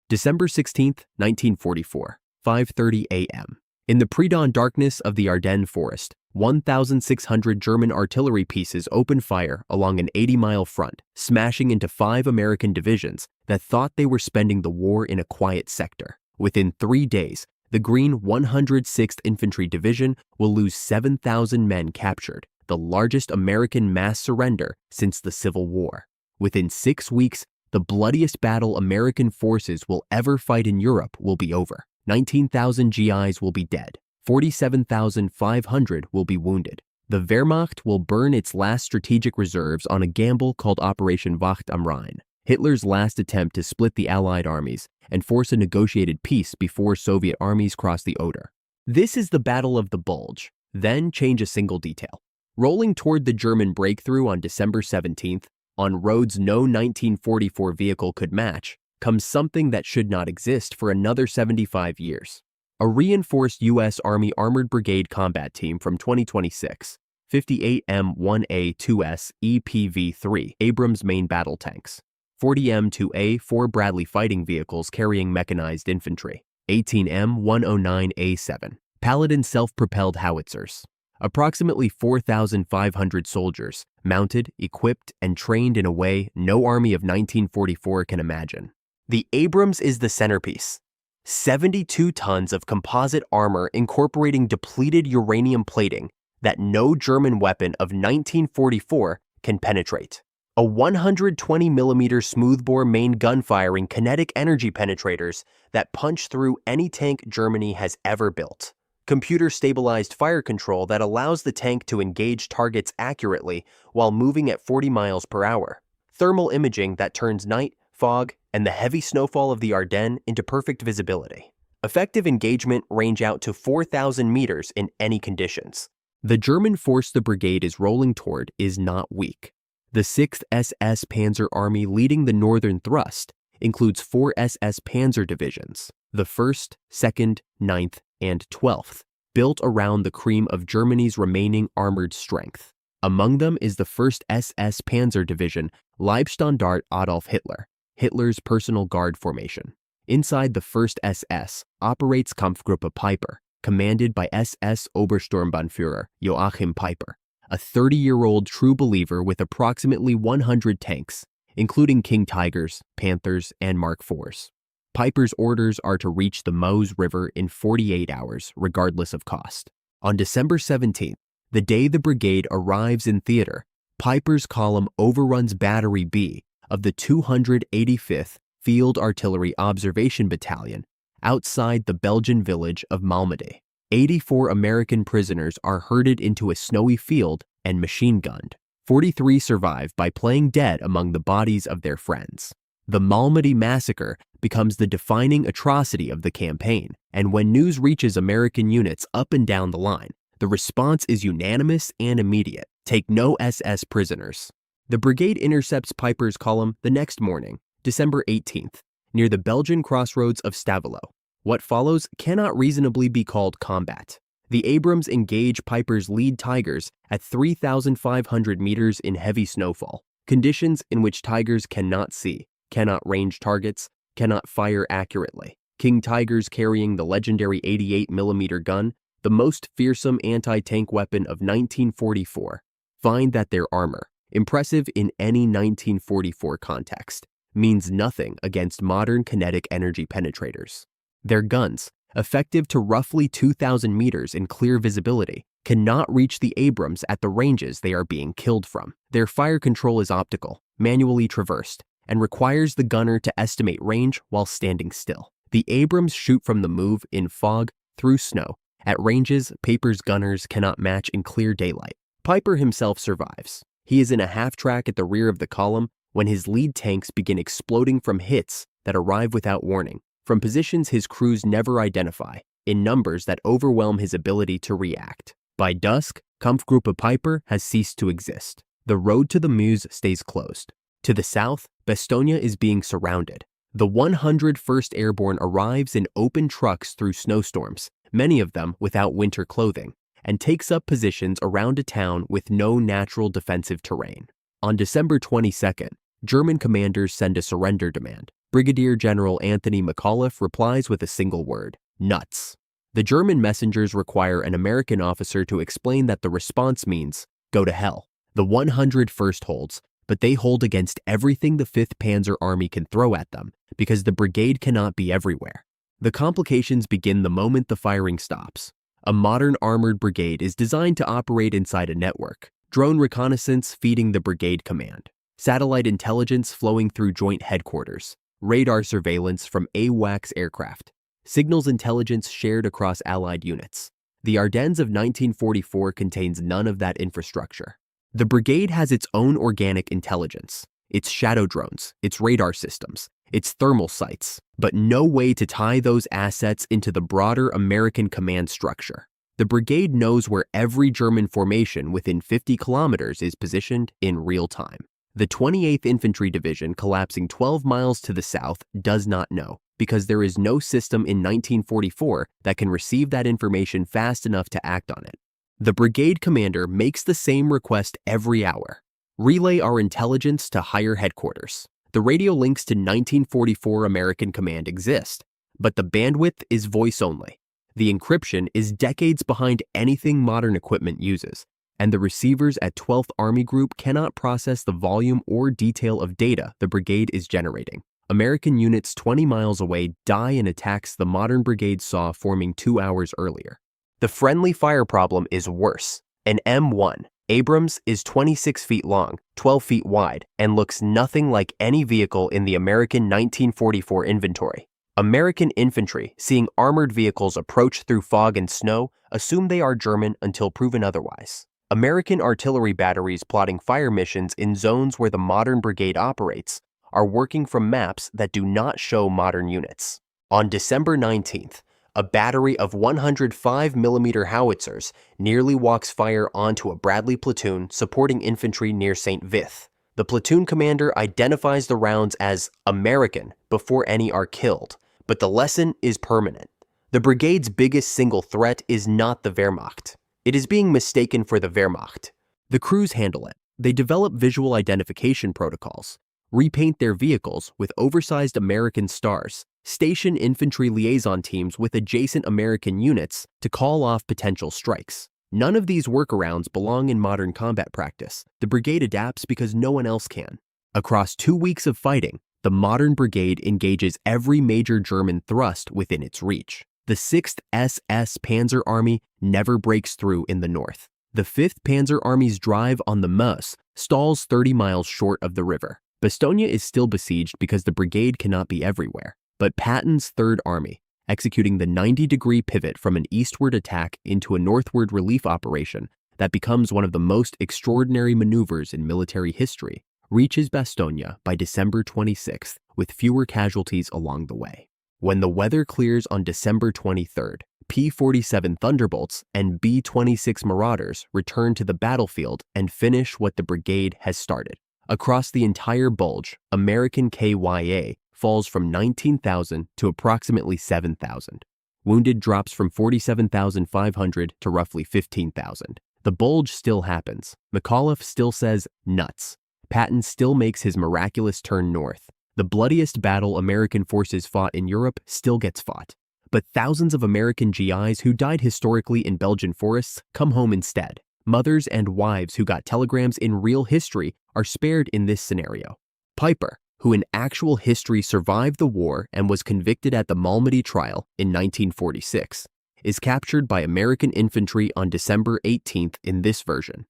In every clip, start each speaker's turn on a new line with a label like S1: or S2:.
S1: December 16, 1944, 5:30 a.m. In the pre-dawn darkness of the Ardennes forest, 1,600 German artillery pieces opened fire along an 80-mile front, smashing into 5 American divisions that thought they were spending the war in a quiet sector. Within 3 days, the Green 106th Infantry Division will lose 7,000 men captured, the largest American mass surrender since the Civil War. Within 6 weeks, the bloodiest battle American forces will ever fight in Europe will be over. 19,000 GIs will be dead. 47,500 will be wounded. The Wehrmacht will burn its last strategic reserves on a gamble called Operation Wacht am Rhein, Hitler's last attempt to split the Allied armies and force a negotiated peace before Soviet armies cross the Oder. This is the Battle of the Bulge. Then change a single detail. Rolling toward the German breakthrough on December 17th, on roads no 1944 vehicle could match, comes something that should not exist for another 75 years. A reinforced U.S. Army Armored Brigade combat team from 2026, 58 M1A2 EPV-3 Abrams main battle tanks, 40 M2A4 Bradley fighting vehicles carrying mechanized infantry, 18 M109A7 Paladin self-propelled howitzers, approximately 4,500 soldiers, mounted, equipped, and trained in a way no army of 1944 can imagine. The Abrams is the centerpiece. 72 tons of composite armor incorporating depleted uranium plating that no German weapon of 1944 can penetrate. A 120mm smoothbore main gun firing kinetic energy penetrators that punch through any tank Germany has ever built. Computer-stabilized fire control that allows the tank to engage targets accurately while moving at 40 miles per hour. Thermal imaging that turns night, fog, and the heavy snowfall of the Ardennes into perfect visibility. Effective engagement range out to 4,000 meters in any conditions. The German force the brigade is rolling toward is not weak. The Sixth SS Panzer Army leading the northern thrust includes 4 SS Panzer divisions, the 1st, 2nd, 9th, and 12th, built around the cream of Germany's remaining armored strength. Among them is the 1st SS Panzer Division Leibstandart Adolf Hitler, Hitler's personal guard formation. Inside the 1st SS operates Kampfgruppe Peiper, commanded by SS Obersturmbannführer Joachim Peiper, a 30-year-old true believer with approximately 100 tanks, including King Tigers, Panthers, and Mark IVs. Peiper's orders are to reach the Meuse River in 48 hours, regardless of cost. On December 17th, the day the brigade arrives in theater, Peiper's column overruns Battery B of the 285th Field Artillery Observation Battalion outside the Belgian village of Malmedy. 84 American prisoners are herded into a snowy field and machine-gunned. 43 survive by playing dead among the bodies of their friends. The Malmedy massacre becomes the defining atrocity of the campaign, and when news reaches American units up and down the line, the response is unanimous and immediate. Take no SS prisoners. The brigade intercepts Peiper's column the next morning, December 18th, near the Belgian crossroads of Stavelot. What follows cannot reasonably be called combat. The Abrams engage Peiper's lead Tigers at 3,500 meters in heavy snowfall, conditions in which Tigers cannot see, cannot range targets, cannot fire accurately. King Tigers carrying the legendary 88mm gun, the most fearsome anti-tank weapon of 1944, find that their armor, impressive in any 1944 context, means nothing against modern kinetic energy penetrators. Their guns, effective to roughly 2,000 meters in clear visibility, cannot reach the Abrams at the ranges they are being killed from. Their fire control is optical, manually traversed, and requires the gunner to estimate range while standing still. The Abrams shoot from the move in fog, through snow, at ranges Peiper's gunners cannot match in clear daylight. Peiper himself survives. He is in a half-track at the rear of the column when his lead tanks begin exploding from hits that arrive without warning, from positions his crews never identify, in numbers that overwhelm his ability to react. By dusk, Kampfgruppe Peiper has ceased to exist. The road to the Meuse stays closed. To the south, Bastogne is being surrounded. The 101st Airborne arrives in open trucks through snowstorms, many of them without winter clothing, and takes up positions around a town with no natural defensive terrain. On December 22nd, German commanders send a surrender demand. Brigadier General Anthony McAuliffe replies with a single word: nuts. The German messengers require an American officer to explain that the response means, go to hell. The 101st holds, but they hold against everything the 5th Panzer Army can throw at them, because the brigade cannot be everywhere. The complications begin the moment the firing stops. A modern armored brigade is designed to operate inside a network. Drone reconnaissance feeding the brigade command. Satellite intelligence flowing through joint headquarters. Radar surveillance from AWACS aircraft. Signals intelligence shared across Allied units. The Ardennes of 1944 contains none of that infrastructure. The brigade has its own organic intelligence, its shadow drones, its radar systems, its thermal sights, but no way to tie those assets into the broader American command structure. The brigade knows where every German formation within 50 kilometers is positioned in real time. The 28th Infantry Division, collapsing 12 miles to the south, does not know, because there is no system in 1944 that can receive that information fast enough to act on it. The brigade commander makes the same request every hour. Relay our intelligence to higher headquarters. The radio links to 1944 American command exist, but the bandwidth is voice only. The encryption is decades behind anything modern equipment uses, and the receivers at 12th Army Group cannot process the volume or detail of data the brigade is generating. American units 20 miles away die in attacks the modern brigade saw forming 2 hours earlier. The friendly fire problem is worse. An M1 Abrams is 26 feet long, 12 feet wide, and looks nothing like any vehicle in the American 1944 inventory. American infantry, seeing armored vehicles approach through fog and snow, assume they are German until proven otherwise. American artillery batteries plotting fire missions in zones where the modern brigade operates are working from maps that do not show modern units. On December 19th, a battery of 105mm howitzers nearly walks fire onto a Bradley platoon supporting infantry near St. Vith. The platoon commander identifies the rounds as American before any are killed, but the lesson is permanent. The brigade's biggest single threat is not the Wehrmacht. It is being mistaken for the Wehrmacht. The crews handle it. They develop visual identification protocols, repaint their vehicles with oversized American stars, station infantry liaison teams with adjacent American units to call off potential strikes. None of these workarounds belong in modern combat practice. The brigade adapts because no one else can. Across 2 weeks of fighting, the modern brigade engages every major German thrust within its reach. The Sixth SS Panzer Army never breaks through in the north. The 5th Panzer Army's drive on the Meuse stalls 30 miles short of the river. Bastogne is still besieged because the brigade cannot be everywhere. But Patton's 3rd Army, executing the 90-degree pivot from an eastward attack into a northward relief operation that becomes one of the most extraordinary maneuvers in military history, reaches Bastogne by December 26th with fewer casualties along the way. When the weather clears on December 23rd, P-47 Thunderbolts and B-26 Marauders return to the battlefield and finish what the brigade has started. Across the entire Bulge, American KYA falls from 19,000 to approximately 7,000. Wounded drops from 47,500 to roughly 15,000. The Bulge still happens. McAuliffe still says, nuts. Patton still makes his miraculous turn north. The bloodiest battle American forces fought in Europe still gets fought. But thousands of American GIs who died historically in Belgian forests come home instead. Mothers and wives who got telegrams in real history are spared in this scenario. Peiper, who in actual history survived the war and was convicted at the Malmedy trial in 1946, is captured by American infantry on December 18th in this version.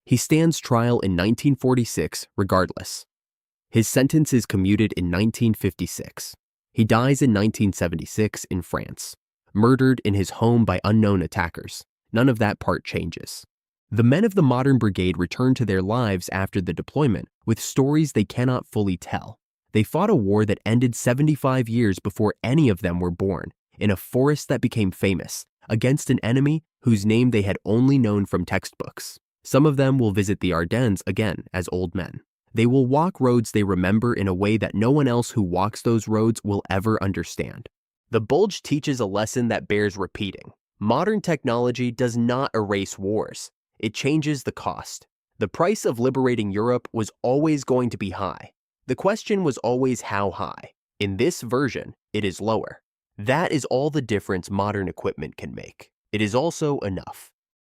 S1: He stands trial in 1946 regardless. His sentence is commuted in 1956. He dies in 1976 in France, murdered in his home by unknown attackers. None of that part changes. The men of the modern brigade return to their lives after the deployment with stories they cannot fully tell. They fought a war that ended 75 years before any of them were born, in a forest that became famous, against an enemy whose name they had only known from textbooks. Some of them will visit the Ardennes again as old men. They will walk roads they remember in a way that no one else who walks those roads will ever understand. The Bulge teaches a lesson that bears repeating. Modern technology does not erase wars. It changes the cost. The price of liberating Europe was always going to be high. The question was always how high. In this version, it is lower. That is all the difference modern equipment can make. It is also enough.